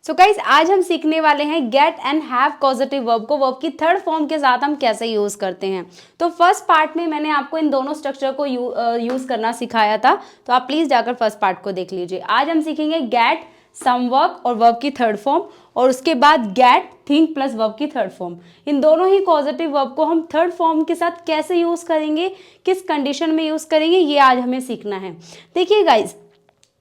So guys आज हम सीखने वाले हैं get and have causative verb को वर्ब की थर्ड फॉर्म के साथ हम कैसे यूज करते हैं। तो फर्स्ट पार्ट में मैंने आपको इन दोनों स्ट्रक्चर को यूज करना सिखाया था, तो आप प्लीज जाकर फर्स्ट पार्ट को देख लीजिए। आज हम सीखेंगे गेट सम वर्ब और वर्ब की थर्ड फॉर्म, और उसके बाद गेट थिंक प्लस वर्ब की थर्ड फॉर्म। इन दोनों ही पॉजिटिव वर्ब को हम थर्ड फॉर्म के साथ कैसे यूज करेंगे, किस कंडीशन में यूज करेंगे, ये आज हमें सीखना है। देखिए गाइज,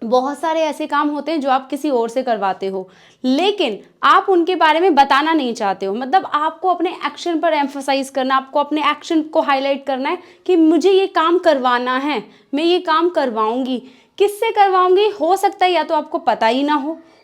बहुत सारे ऐसे काम होते हैं जो आप किसी और से करवाते हो, लेकिन आप उनके बारे में बताना नहीं चाहते हो। मतलब आपको अपने एक्शन पर एम्फसाइज करना, आपको अपने एक्शन को हाईलाइट करना है कि मुझे ये काम करवाना है, मैं ये काम करवाऊंगी। किससे करवाऊंगी? हो सकता है या तो आपको पता ही ना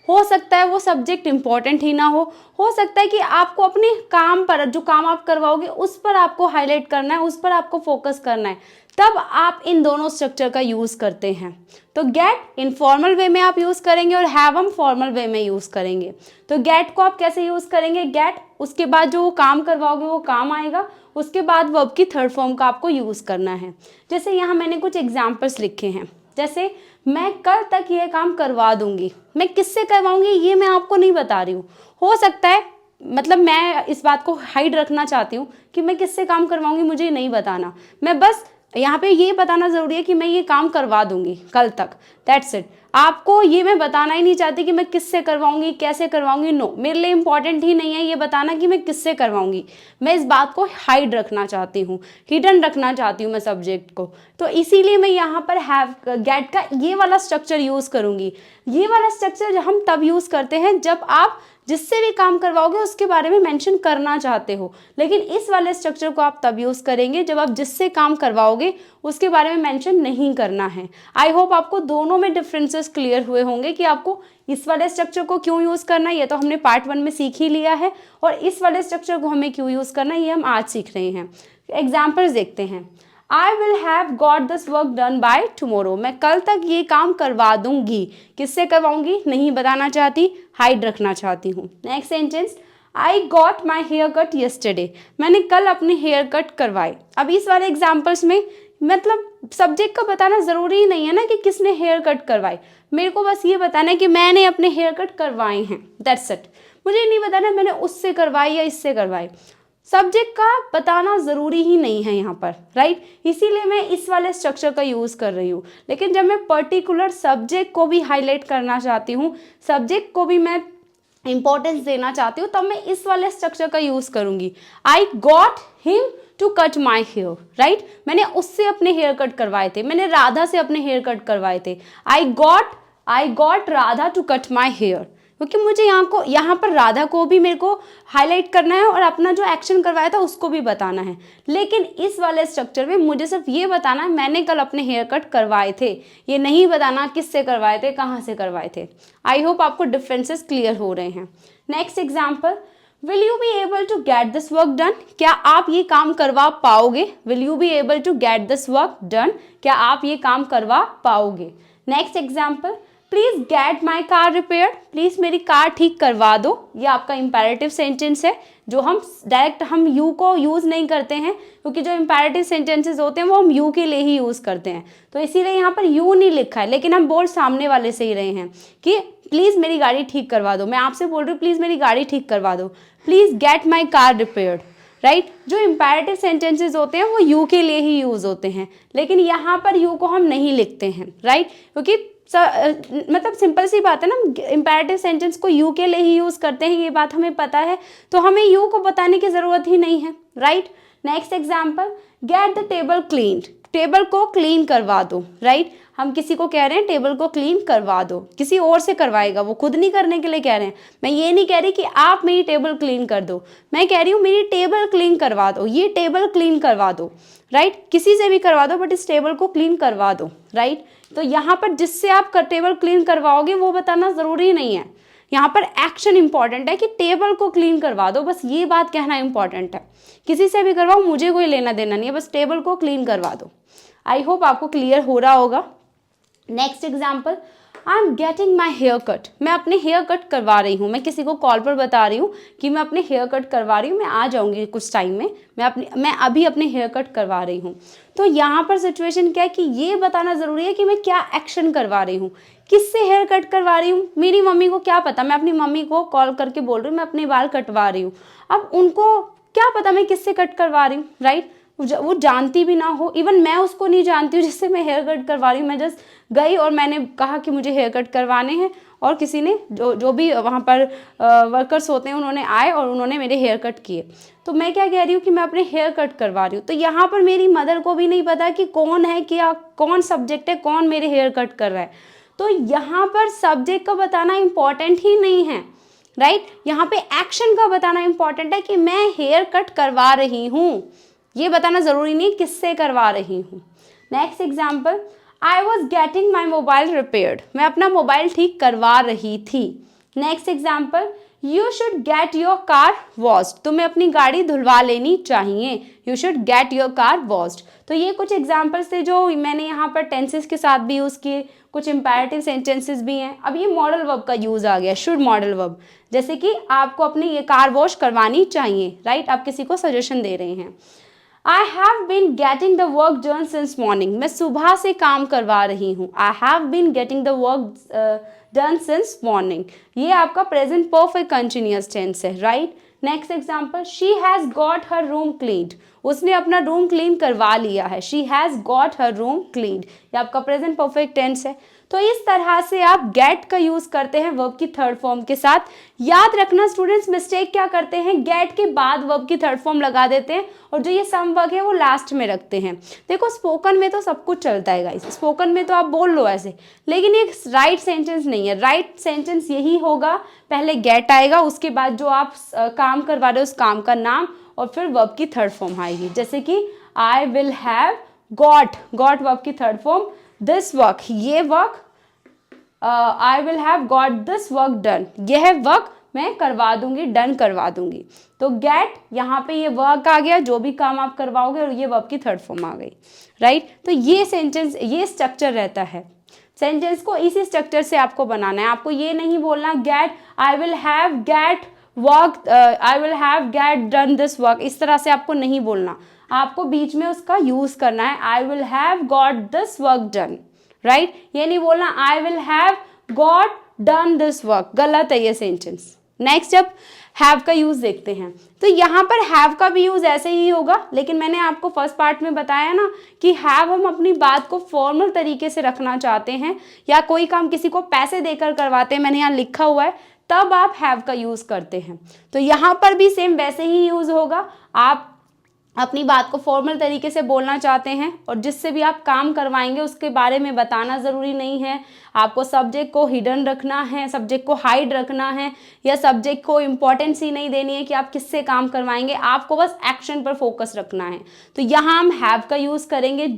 हो सकता है वो सब्जेक्ट इंपॉर्टेंट ही ना हो सकता है कि आपको अपने काम पर, जो काम आप करवाओगे उस पर आपको हाईलाइट करना है, उस पर आपको फोकस करना है, तब आप इन दोनों स्ट्रक्चर का यूज करते हैं। तो गेट इनफॉर्मल वे में आप यूज करेंगे और हैव हम फॉर्मल वे में यूज करेंगे। तो गेट को आप कैसे यूज करेंगे? गेट, उसके बाद जो काम करवाओगे वो काम आएगा, उसके बाद वर्ब की थर्ड फॉर्म का आपको यूज करना है। जैसे यहाँ मैंने कुछ एग्जाम्पल्स लिखे हैं, जैसे मैं कल तक ये काम करवा दूंगी। मैं किससे करवाऊंगी ये मैं आपको नहीं बता रही हूँ। हो सकता है, मतलब मैं इस बात को हाइड रखना चाहती हूँ कि मैं किससे काम करवाऊंगी मुझे नहीं बताना। मैं बस यहाँ पे ये बताना जरूरी है कि मैं ये काम करवा दूंगी कल तक, दैट्स इट। आपको ये मैं बताना ही नहीं चाहती कि मैं किससे करवाऊंगी, कैसे करवाऊंगी। नो, मेरे लिए इंपॉर्टेंट ही नहीं है ये बताना कि मैं किससे करवाऊंगी। मैं इस बात को हाइड रखना चाहती हूँ, हिडन रखना चाहती हूँ मैं सब्जेक्ट को। तो इसीलिए मैं यहाँ पर हैव गेट का ये वाला स्ट्रक्चर यूज करूंगी। ये वाला स्ट्रक्चर हम तब यूज करते हैं जब आप जिससे भी काम करवाओगे उसके बारे में मेंशन करना चाहते हो, लेकिन इस वाले स्ट्रक्चर को आप तब यूज करेंगे जब आप जिससे काम करवाओगे उसके बारे में मेंशन नहीं करना है। आई होप आपको दोनों में डिफरेंसेस क्लियर हुए होंगे कि आपको इस वाले स्ट्रक्चर को क्यों यूज करना है, ये तो हमने पार्ट 1 में सीख ही लिया है, और इस वाले स्ट्रक्चर को हमें क्यों यूज करना है ये हम आज सीख रहे हैं। एग्जाम्पल्स देखते हैं। I will have got this work done by tomorrow. मैं कल तक ये काम करवा दूंगी। किससे करवाऊंगी नहीं बताना चाहती, हाइड रखना चाहती हूँ। Next sentence, I got my hair cut yesterday. मैंने कल अपने हेयर कट करवाए। अब इस वाले एग्जाम्पल्स में मतलब सब्जेक्ट का बताना जरूरी ही नहीं है ना कि किसने हेयर कट करवाए। मेरे को बस ये बताना है कि मैंने अपने हेयर कट करवाए हैं, दैट्स इट। मुझे नहीं बताना मैंने उससे करवाई या इससे करवाई। सब्जेक्ट का बताना ज़रूरी ही नहीं है यहाँ पर, राइट। इसीलिए मैं इस वाले स्ट्रक्चर का यूज़ कर रही हूँ। लेकिन जब मैं पर्टिकुलर सब्जेक्ट को भी हाईलाइट करना चाहती हूँ, सब्जेक्ट को भी मैं इंपॉर्टेंस देना चाहती हूँ, तब मैं इस वाले स्ट्रक्चर का यूज़ करूँगी। I got him to cut my hair, right. मैंने उससे अपने हेयर कट करवाए थे, मैंने राधा से अपने हेयर कट करवाए थे। I got Radha to cut my hair, क्योंकि मुझे यहाँ पर राधा को भी मेरे को हाईलाइट करना है और अपना जो एक्शन करवाया था उसको भी बताना है। लेकिन इस वाले स्ट्रक्चर में मुझे सिर्फ ये बताना है मैंने कल अपने हेयर कट करवाए थे, ये नहीं बताना किससे करवाए थे, कहाँ से करवाए थे। आई होप आपको डिफरेंसेस क्लियर हो रहे हैं। Next example, will you be able to get this work done? क्या आप ये काम करवा पाओगे? Will you be able to get this work done? क्या आप ये काम करवा पाओगे? Next example, please get my car repair. Please मेरी कार ठीक करवा दो। ये आपका इंपैरेटिव सेंटेंस है, जो हम डायरेक्ट हम यू को यूज नहीं करते हैं, क्योंकि जो इंपैरेटिव सेंटेंसेस होते हैं वो हम यू के लिए ही यूज करते हैं। तो इसीलिए यहाँ पर यू नहीं लिखा है, लेकिन हम बोल सामने वाले से ही रहे हैं कि प्लीज मेरी गाड़ी ठीक करवा दो। मैं आपसे बोल रही हूँ प्लीज मेरी गाड़ी ठीक करवा दो, please get my car repaired, right. जो इंपैरेटिव सेंटेंसेस होते हैं वो यू के लिए ही यूज होते हैं, लेकिन यहाँ पर यू को हम नहीं लिखते हैं, राइट। क्योंकि मतलब सिंपल सी बात है ना, इंपैरेटिव सेंटेंस को यू के लिए ही यूज करते हैं, ये बात हमें पता है, तो हमें यू को बताने की जरूरत ही नहीं है, right. Next example, get the table cleaned. Table को क्लीन करवा दो, राइट। हम किसी को कह रहे हैं टेबल को क्लीन करवा दो, किसी और से करवाएगा, वो खुद नहीं करने के लिए कह रहे हैं। मैं ये नहीं कह रही कि आप मेरी टेबल क्लीन कर दो, मैं कह रही हूँ मेरी टेबल क्लीन करवा दो, ये टेबल क्लीन करवा दो, राइट। किसी से भी करवा दो, बट इस टेबल को क्लीन करवा दो, राइट। तो यहाँ पर जिससे आप टेबल क्लीन करवाओगे वो बताना जरूरी नहीं है। यहाँ पर एक्शन इंपॉर्टेंट है कि टेबल को क्लीन करवा दो, बस ये बात कहना इंपॉर्टेंट है। किसी से भी करवाओ, मुझे कोई लेना देना नहीं है, बस टेबल को क्लीन करवा दो। आई होप आपको क्लियर हो रहा होगा। Next example, I am getting my hair cut, मैं अपने हेयर कट करवा रही हूँ। मैं किसी को कॉल पर बता रही हूँ कि मैं अपने हेयर कट करवा रही हूँ, मैं आ जाऊँगी कुछ टाइम में, मैं अभी अपने हेयर कट करवा रही हूँ। तो यहाँ पर सिचुएशन क्या है कि ये बताना ज़रूरी है कि मैं क्या एक्शन करवा रही हूँ, किससे हेयर कट करवा रही हूँ। मेरी मम्मी को क्या पता, मैं अपनी मम्मी को कॉल करके बोल रही हूँ मैं अपने बाल कटवा रही हूँ। अब उनको क्या पता मैं किससे कट करवा रही हूँ, राइट। वो जानती भी ना हो, इवन मैं उसको नहीं जानती हूँ जिससे मैं हेयर कट करवा रही हूँ। मैं जस्ट गई और मैंने कहा कि मुझे हेयर कट करवाने हैं, और किसी ने जो भी वहाँ पर वर्कर्स होते हैं उन्होंने आए और उन्होंने मेरे हेयर कट किए। तो मैं क्या कह रही हूँ कि मैं अपने हेयर कट करवा रही हूँ। तो यहाँ पर मेरी मदर को भी नहीं पता कि कौन है, क्या कौन सब्जेक्ट है, कौन मेरे हेयर कट कर रहा है। तो यहाँ पर सब्जेक्ट का बताना इम्पॉर्टेंट ही नहीं है, राइट। यहाँ पे एक्शन का बताना इम्पॉर्टेंट है कि मैं हेयर कट करवा रही हूँ, ये बताना ज़रूरी नहीं किससे करवा रही हूँ। Next example, I was getting my mobile repaired, मैं अपना मोबाइल ठीक करवा रही थी। Next example, you should get your car washed, तुम्हें अपनी गाड़ी धुलवा लेनी चाहिए। You should get your car washed. तो ये कुछ एग्जाम्पल्स थे जो मैंने यहाँ पर टेंसेस के साथ भी यूज़ किए, कुछ इंपैरेटिव सेंटेंसेस भी हैं। अब ये मॉडल वर्ब का यूज़ आ गया, शुड मॉडल वर्ब, जैसे कि आपको अपनी ये कार वॉश करवानी चाहिए, राइट। आप किसी को सजेशन दे रहे हैं। I have been getting the work done since morning, मैं सुबह से काम करवा रही हूँ। I have been getting the work done since morning, ये आपका प्रेजेंट परफेक्ट कंटिन्यूअस टेंस है, right. Next example, she has got her room cleaned, उसने अपना रूम क्लीन करवा लिया है। she has got her room cleaned, ये आपका प्रेजेंट परफेक्ट टेंस है। तो इस तरह से आप गेट का यूज़ करते हैं वर्ब की थर्ड फॉर्म के साथ। याद रखना स्टूडेंट्स, मिस्टेक क्या करते हैं, गेट के बाद वर्ब की थर्ड फॉर्म लगा देते हैं और जो ये सम वर्ग है वो लास्ट में रखते हैं। देखो स्पोकन में तो सब कुछ चलता है गाइस, स्पोकन में तो आप बोल लो ऐसे, लेकिन ये राइट सेंटेंस नहीं है। राइट सेंटेंस यही होगा, पहले गेट आएगा, उसके बाद जो आप काम करवा रहे हो उस काम का नाम, और फिर वर्ब की थर्ड फॉर्म आएगी। जैसे कि आई will have got, got verb की थर्ड फॉर्म, दिस वर्क, ये work, I will have got this work done, यह वर्क मैं करवा दूंगी, डन करवा दूंगी। तो गेट यहाँ पे ये वर्क आ गया, जो भी काम आप करवाओगे, और ये वर्ब की थर्ड फॉर्म आ गई, राइट। तो ये सेंटेंस, ये स्ट्रक्चर रहता है। सेंटेंस को इसी स्ट्रक्चर से आपको बनाना है। आपको ये नहीं बोलना get I will have get work, I will have get done this work, इस तरह से आपको नहीं बोलना। आपको बीच में उसका यूज करना है, आई will have got this work done, right. ये नहीं बोलना आई will have got done this work, गलत है ये सेंटेंस। नेक्स्ट अब हैव का यूज देखते हैं। तो यहाँ पर हैव का भी यूज ऐसे ही होगा, लेकिन मैंने आपको फर्स्ट पार्ट में बताया ना कि हैव हम अपनी बात को फॉर्मल तरीके से रखना चाहते हैं, या कोई काम किसी को पैसे देकर करवाते हैं, मैंने यहाँ लिखा हुआ है, तब आप हैव का यूज करते हैं। तो यहाँ पर भी सेम वैसे ही यूज होगा। आप अपनी बात को फॉर्मल तरीके से बोलना चाहते हैं, और जिससे भी आप काम करवाएंगे उसके बारे में बताना ज़रूरी नहीं है। आपको सब्जेक्ट को हिडन रखना है, सब्जेक्ट को हाइड रखना है, या सब्जेक्ट को इम्पोर्टेंस ही नहीं देनी है कि आप किससे काम करवाएंगे। आपको बस एक्शन पर फोकस रखना है। तो यहाँ हम हैव का यूज़ करेंगे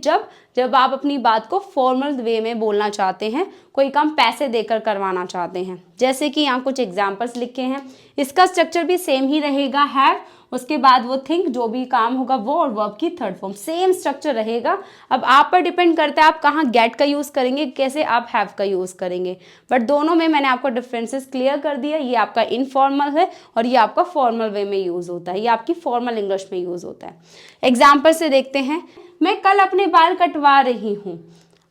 जब आप अपनी बात को फॉर्मल वे में बोलना चाहते हैं, कोई काम पैसे देकर करवाना चाहते हैं। जैसे कि यहाँ कुछ एग्जाम्पल्स लिखे हैं, इसका स्ट्रक्चर भी सेम ही रहेगा, हैव, उसके बाद वो थिंक, जो भी काम होगा वो, और वर्ब की थर्ड फॉर्म, सेम स्ट्रक्चर रहेगा। अब आप पर डिपेंड करता है आप कहाँ गेट का यूज़ करेंगे, कैसे आप हैव का यूज़ करेंगे। बट दोनों में मैंने आपको डिफरेंसेस क्लियर कर दिया। ये आपका इनफॉर्मल है और ये आपका फॉर्मल वे में यूज़ होता है, ये आपकी फॉर्मल इंग्लिश में यूज़ होता है। एग्जाम्पल से देखते हैं। मैं कल अपने बाल कटवा रही हूँ।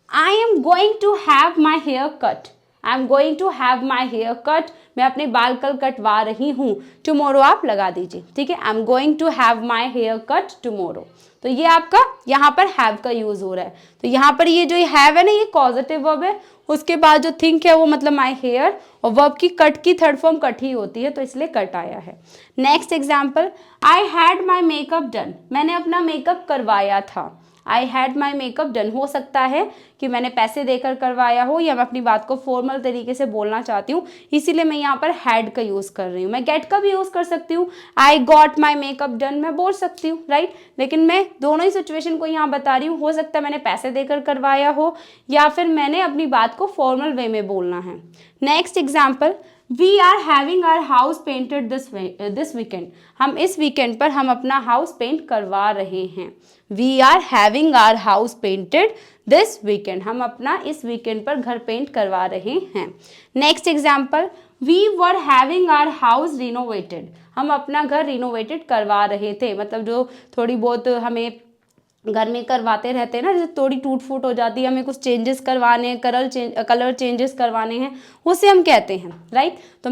I am going to have my hair cut, I am going to have my hair cut, मैं अपने बाल कल कटवा रही हूँ। टुमारो आप लगा दीजिए, ठीक है। I am going to have my hair cut tomorrow. तो ये आपका यहाँ पर हैव का यूज हो रहा है। तो यहाँ पर ये जो हैव है ना, ये कॉजेटिव वर्ब है, उसके बाद जो थिंक है वो मतलब माई हेयर, और वर्ब की कट की थर्ड फॉर्म कट ही होती है, तो इसलिए कट आया है। Next example, I had my makeup done, मैंने अपना मेकअप करवाया था। I had my makeup done, हो सकता है कि मैंने पैसे देकर करवाया हो, या मैं अपनी बात को फॉर्मल तरीके से बोलना चाहती हूँ, इसीलिए मैं यहाँ पर हैड का यूज़ कर रही हूँ। मैं गेट का भी यूज़ कर सकती हूँ, I got my makeup done मैं बोल सकती हूँ, राइट। लेकिन मैं दोनों ही सिचुएशन को यहाँ बता रही हूँ। हो सकता है मैंने पैसे देकर करवाया हो, या फिर मैंने अपनी बात को फॉर्मल वे में बोलना है। Next example, we are having our house painted this weekend, हम इस वीकेंड पर हम अपना हाउस पेंट करवा रहे हैं। We are having our house painted this weekend, हम अपना इस वीकेंड पर घर पेंट करवा रहे हैं। Next example, we were having our house renovated, हम अपना घर रिनोवेटेड करवा रहे थे, मतलब जो थोड़ी बहुत हमें घर में करवाते रहते हैं ना, जैसे थोड़ी टूट फूट हो जाती है, हमें कुछ चेंजेस करवाने हैं, कलर चेंजेस करवाने हैं, उसे हम कहते हैं, राइट। तो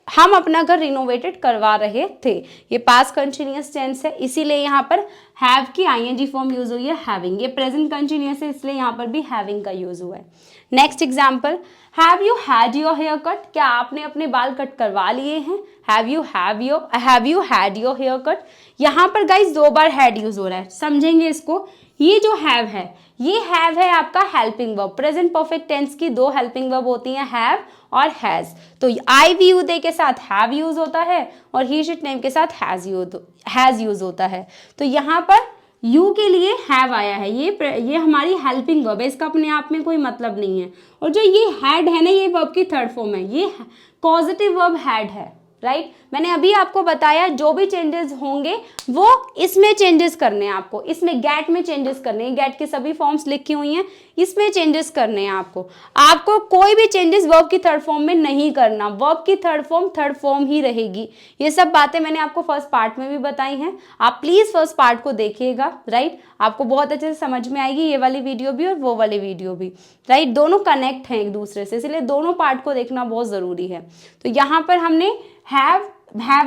हम अपना घर रिनोवेटेड करवा रहे थे, ये पास्ट कंटिन्यूअस टेंस है, इसीलिए यहाँ पर हैव की आईएनजी फॉर्म यूज हुई है हैविंग। ये प्रेजेंट कंटिन्यूअस है, इसलिए यहाँ पर भी हैविंग का यूज हुआ है। Next example, have you had your hair cut, क्या आपने अपने बाल कट करवा लिए हैं। Have you had your hair cut, यहाँ पर गाइज 2 बार हैड यूज हो रहा है, समझेंगे इसको। ये जो हैव है, ये हैव है आपका helping verb. Present perfect tense की 2 हेल्पिंग वर्ब होती हैं, हैव और हैज। तो आई वी यू दे के साथ हैव यूज होता है और ही शिट नेम के साथ हैज यूज होता है। तो यहाँ पर यू के लिए हैव आया है, ये हमारी हेल्पिंग वर्ब है, इसका अपने आप में कोई मतलब नहीं है। और जो ये हैड है ना, ये वर्ब की थर्ड फॉर्म है, ये पॉजिटिव वर्ब हैड है, राइट। मैंने अभी आपको बताया जो भी चेंजेस होंगे वो इसमें चेंजेस करने हैं आपको, इसमें गेट में चेंजेस करने हैं, गेट की सभी फॉर्म्स लिखी हुई हैं, इसमें चेंजेस करने हैं आपको कोई भी चेंजेस वर्ब की थर्ड फॉर्म में नहीं करना, वर्ब की थर्ड फॉर्म ही रहेगी। ये सब बातें मैंने आपको फर्स्ट पार्ट में भी बताई हैं, आप प्लीज फर्स्ट पार्ट को देखिएगा, राइट। आपको बहुत अच्छे से समझ में आएगी ये वाली वीडियो भी और वो वाली वीडियो भी, राइट। दोनों कनेक्ट हैं एक दूसरे से, इसलिए दोनों पार्ट को देखना बहुत जरूरी है। तो यहाँ पर हमने हैव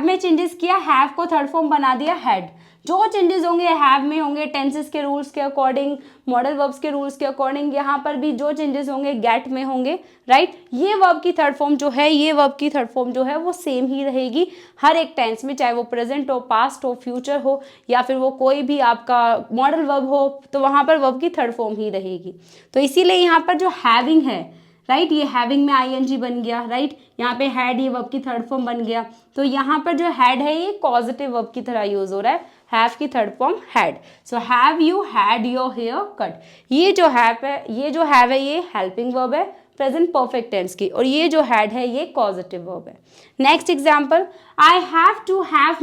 में चेंजेस किया, हैव को थर्ड फॉर्म बना दिया हैड। जो चेंजेस होंगे हैव में होंगे टेंसेस के रूल्स के अकॉर्डिंग, मॉडल वर्ब्स के रूल्स के अकॉर्डिंग, यहाँ पर भी जो चेंजेस होंगे गेट में होंगे, राइट। ये वर्ब की थर्ड फॉर्म जो है वो सेम ही रहेगी हर एक टेंस में, चाहे वो प्रेजेंट हो, पास्ट हो, फ्यूचर हो, या फिर वो कोई भी आपका मॉडल वर्ब हो, तो वहाँ पर वर्ब की थर्ड फॉर्म ही रहेगी। तो इसीलिए यहाँ पर जो हैविंग है, राइट, ये हैविंग में आईएनजी बन गया, राइट। यहाँ पे हैड, ये वर्ब की थर्ड फॉर्म बन गया। तो यहाँ पर जो हैड है ये पॉजिटिव वर्ब की तरह यूज हो रहा है, हैव की third form had. So have you had your hair cut, ये जो हैव है ये हेल्पिंग वर्ब है प्रेजेंट परफेक्ट टेंस की, और ये जो हैड है ये पॉजिटिव वर्ब है। Next example, I have to have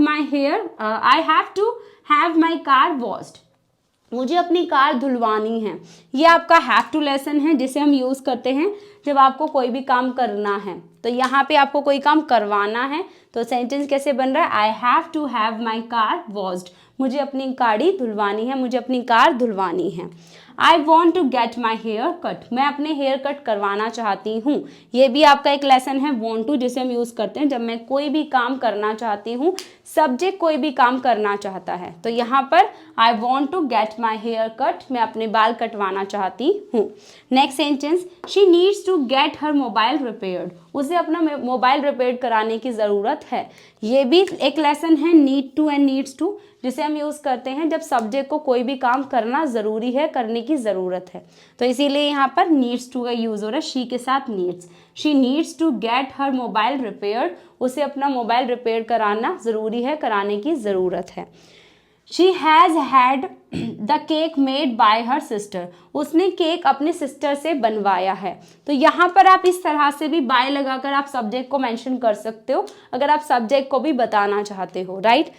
my car washed, मुझे अपनी कार धुलवानी है। ये आपका हैव टू लेसन है, जिसे हम यूज करते हैं जब आपको कोई भी काम करना है। तो यहाँ पे आपको कोई काम करवाना है, तो सेंटेंस कैसे बन रहा है, I have to have my car washed, मुझे अपनी गाड़ी धुलवानी है, मुझे अपनी कार धुलवानी है। I want to get my hair cut, मैं अपने हेयर कट करवाना चाहती हूँ। ये भी आपका एक लेसन है वॉन्ट टू, जिसे हम यूज करते हैं जब मैं कोई भी काम करना चाहती हूँ, सब्जेक्ट कोई भी काम करना चाहता है। तो यहाँ पर I want to get my hair cut, मैं अपने बाल कटवाना चाहती हूँ। Next sentence, she needs to get her mobile repaired, उसे अपना मोबाइल रिपेयर कराने की ज़रूरत है। ये भी एक लेसन है need to and needs to, जिसे हम यूज़ करते हैं जब सब्जेक्ट को कोई भी काम करना ज़रूरी है, करने की ज़रूरत है। तो इसीलिए यहाँ पर नीड्स टू का यूज़ हो रहा है, शी के साथ needs. She needs to get her mobile repaired, उसे अपना मोबाइल रिपेयर कराना ज़रूरी है, कराने की ज़रूरत है। She has had the cake made by her sister, उसने केक अपने सिस्टर से बनवाया है। तो यहाँ पर आप इस तरह से भी बाय लगाकर आप सब्जेक्ट को मेंशन कर सकते हो, अगर आप सब्जेक्ट को भी बताना चाहते हो, right.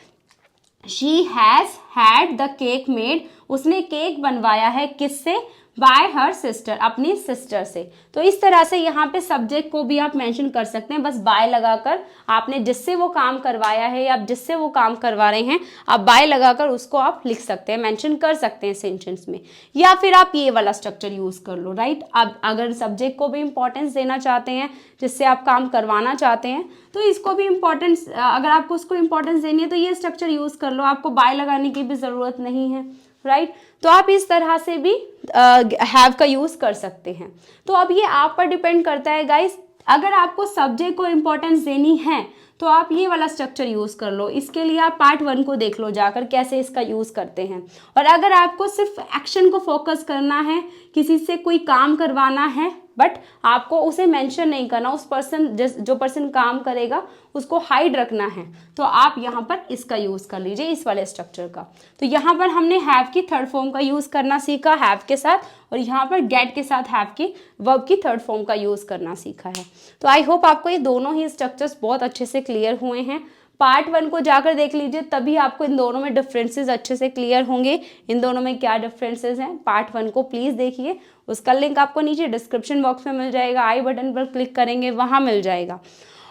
She has had the cake made, उसने केक बनवाया है किससे, बाय हर सिस्टर, अपनी सिस्टर से। तो इस तरह से यहाँ पे सब्जेक्ट को भी आप मेंशन कर सकते हैं, बस बाय लगाकर आपने जिससे वो काम करवाया है या जिससे वो काम करवा रहे हैं, आप बाय लगाकर उसको आप लिख सकते हैं, मेंशन कर सकते हैं सेंटेंस में। या फिर आप ये वाला स्ट्रक्चर यूज कर लो, राइट। अब अगर सब्जेक्ट को भी इंपॉर्टेंस देना चाहते हैं, जिससे आप काम करवाना चाहते हैं, तो इसको भी इंपॉर्टेंस, अगर आपको उसको इंपॉर्टेंस देनी है तो ये स्ट्रक्चर यूज कर लो, आपको बाय लगाने की भी जरूरत नहीं है, राइट। तो आप इस तरह से भी हैव का यूज कर सकते हैं। तो अब ये आप पर डिपेंड करता है गाइस, अगर आपको सब्जेक्ट को इंपॉर्टेंस देनी है तो आप ये वाला स्ट्रक्चर यूज़ कर लो। इसके लिए आप पार्ट 1 को देख लो जाकर कैसे इसका यूज़ करते हैं। और अगर आपको सिर्फ एक्शन को फोकस करना है, किसी से कोई काम करवाना है बट आपको उसे मेंशन नहीं करना, उस पर्सन जो पर्सन काम करेगा उसको हाइड रखना है, तो आप यहाँ पर इसका यूज़ कर लीजिए, इस वाले स्ट्रक्चर का। तो यहाँ पर हमने हैव की थर्ड फॉर्म का यूज़ करना सीखा हैव के साथ, और यहाँ पर गेट के साथ हैव की वर्ब की थर्ड फॉर्म का यूज़ करना सीखा है। तो आई होप आपको ये दोनों ही स्ट्रक्चर्स बहुत अच्छे से क्लियर हुए हैं। पार्ट 1 को जाकर देख लीजिए, तभी आपको इन दोनों में डिफरेंसेस अच्छे से क्लियर होंगे। इन दोनों में क्या डिफरेंसेस हैं, पार्ट 1 को प्लीज़ देखिए। उसका लिंक आपको नीचे डिस्क्रिप्शन बॉक्स में मिल जाएगा, आई बटन पर क्लिक करेंगे वहाँ मिल जाएगा।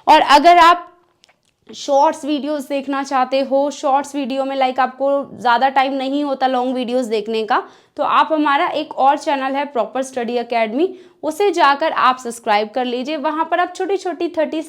और अगर आप शॉर्ट्स वीडियोस देखना चाहते हो, शॉर्ट्स वीडियो में लाइक आपको ज़्यादा टाइम नहीं होता लॉन्ग वीडियोस देखने का, तो आप हमारा एक और चैनल है प्रॉपर स्टडी एकेडमी, उसे जाकर आप सब्सक्राइब कर लीजिए। वहाँ पर आप छोटी छोटी 30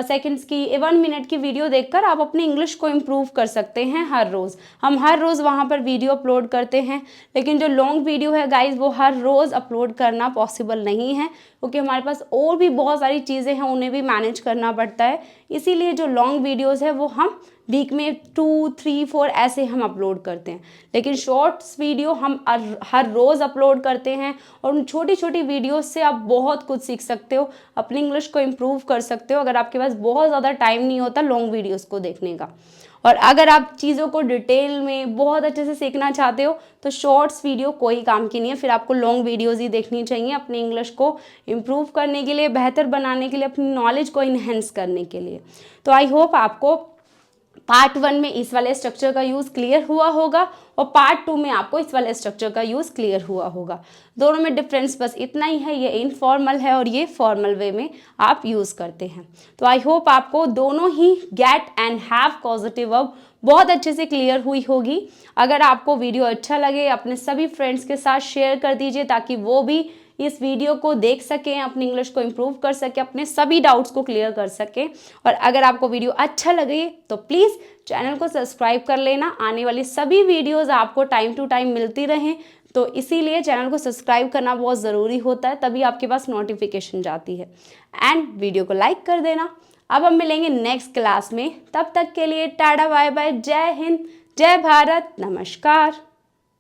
सेकंड्स की 1 मिनट की वीडियो देखकर आप अपने इंग्लिश को इम्प्रूव कर सकते हैं हर रोज़। हम हर रोज़ वहाँ पर वीडियो अपलोड करते हैं, लेकिन जो लॉन्ग वीडियो है गाइज वो हर रोज़ अपलोड करना पॉसिबल नहीं है, क्योंकि हमारे पास और भी बहुत सारी चीज़ें हैं, उन्हें भी मैनेज करना पड़ता है। इसीलिए जो लॉन्ग वीडियोज़ है वो हम वीक में 2, 3, 4 ऐसे हम अपलोड करते हैं, लेकिन शॉर्ट्स वीडियो हम हर रोज़ अपलोड करते हैं। और उन छोटी छोटी वीडियोस से आप बहुत कुछ सीख सकते हो, अपनी इंग्लिश को इम्प्रूव कर सकते हो, अगर आपके पास बहुत ज़्यादा टाइम नहीं होता लॉन्ग वीडियोस को देखने का। और अगर आप चीज़ों को डिटेल में बहुत अच्छे से सीखना चाहते हो तो शॉर्ट्स वीडियो कोई काम की नहीं है, फिर आपको लॉन्ग वीडियोज़ ही देखनी चाहिए अपनी इंग्लिश को इम्प्रूव करने के लिए, बेहतर बनाने के लिए, अपनी नॉलेज को इन्हेंस करने के लिए। तो आई होप आपको पार्ट 1 में इस वाले स्ट्रक्चर का यूज़ क्लियर हुआ होगा, और पार्ट 2 में आपको इस वाले स्ट्रक्चर का यूज़ क्लियर हुआ होगा। दोनों में डिफरेंस बस इतना ही है, ये इनफॉर्मल है और ये फॉर्मल वे में आप यूज़ करते हैं। तो आई होप आपको दोनों ही get and have causative verb बहुत अच्छे से क्लियर हुई होगी। अगर आपको वीडियो अच्छा लगे अपने सभी फ्रेंड्स के साथ शेयर कर दीजिए, ताकि वो भी इस वीडियो को देख सकें, अपनी इंग्लिश को इम्प्रूव कर सकें, अपने सभी डाउट्स को क्लियर कर सकें। और अगर आपको वीडियो अच्छा लगे तो प्लीज़ चैनल को सब्सक्राइब कर लेना, आने वाली सभी वीडियोस आपको टाइम टू टाइम मिलती रहें। तो इसीलिए चैनल को सब्सक्राइब करना बहुत ज़रूरी होता है, तभी आपके पास नोटिफिकेशन जाती है। एंड वीडियो को लाइक कर देना। अब हम मिलेंगे नेक्स्ट क्लास में, तब तक के लिए टाटा बाय बाय, जय हिंद, जय भारत, नमस्कार।